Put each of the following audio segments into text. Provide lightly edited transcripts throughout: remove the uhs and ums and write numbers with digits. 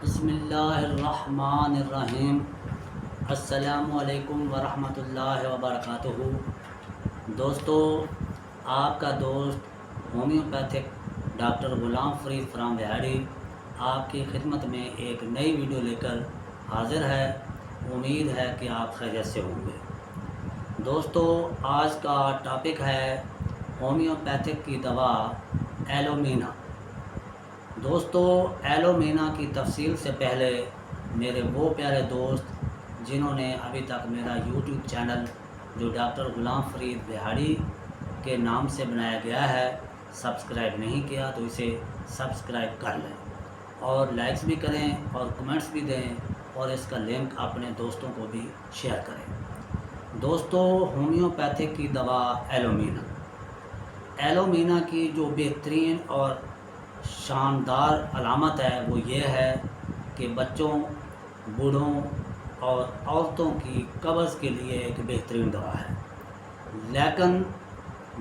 बिस्मिल्लाहिर्रहमानिर्रहीम। अस्सलामु अलैकुम वरहमतुल्लाहि वबरकातुहू। दोस्तों, आपका दोस्त homeopathic doctor Ghulam Farid from बिहाड़ी आपकी खिदमत में एक नई वीडियो लेकर हाज़िर है। उम्मीद है कि आप खैरियत से होंगे। दोस्तों, आज का टॉपिक है होम्योपैथिक की दवा एलोमीना। दोस्तों, एलोमीना की तफसील से पहले मेरे वो प्यारे दोस्त जिन्होंने अभी तक मेरा यूट्यूब चैनल जो डॉक्टर ग़ुलाम फ़रीद बिहाड़ी के नाम से बनाया गया है सब्सक्राइब नहीं किया तो इसे सब्सक्राइब कर लें और लाइक्स भी करें और कमेंट्स भी दें और इसका लिंक अपने दोस्तों को भी शेयर करें। दोस्तों, होम्योपैथिक की दवा एलोमीना की जो बेहतरीन और शानदार अलामत है वो ये है कि बच्चों, बूढ़ों और औरतों की कब्ज़ के लिए एक बेहतरीन दवा है। लेकिन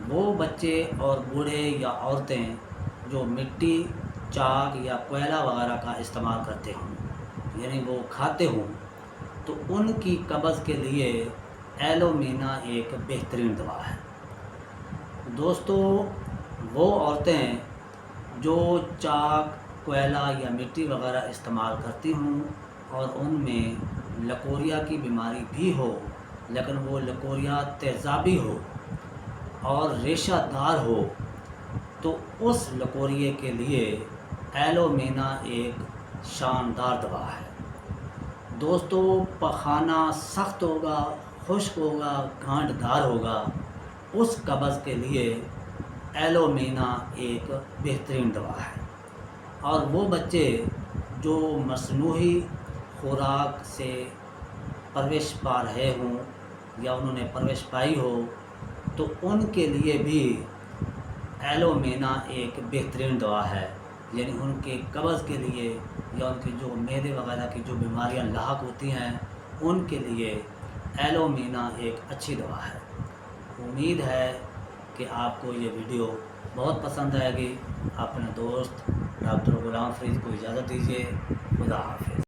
वो बच्चे और बूढ़े या औरतें जो मिट्टी, चाक या कोयला वगैरह का इस्तेमाल करते हों, यानी वो खाते हों, तो उनकी कब्ज़ के लिए एलोमीना एक बेहतरीन दवा है। दोस्तों, वो औरतें जो चाक, कोयला या मिट्टी वगैरह इस्तेमाल करती हूँ और उनमें लकोरिया की बीमारी भी हो, लेकिन वो लकोरिया तेज़ाबी हो और रेशादार हो, तो उस लकोरिए के लिए एलोमीना एक शानदार दवा है। दोस्तों, पखाना सख्त होगा, खुश्क होगा, गांठदार होगा, उस कब्ज़ के लिए एलोमीना एक बेहतरीन दवा है। और वो बच्चे जो मसनूही खुराक से परवरिश पा रहे हों या उन्होंने परवरिश पाई हो, तो उनके लिए भी एलोमीना एक बेहतरीन दवा है। यानी उनके कब्ज़ के लिए या उनके जो मैदे वगैरह की जो बीमारियां लाहक होती हैं उनके लिए एलोमीना एक अच्छी दवा है। उम्मीद है कि आपको ये वीडियो बहुत पसंद आएगी। अपने दोस्त डॉक्टर ग़ुलाम फ़रीद को इजाज़त दीजिए। खुदा हाफ़िज़।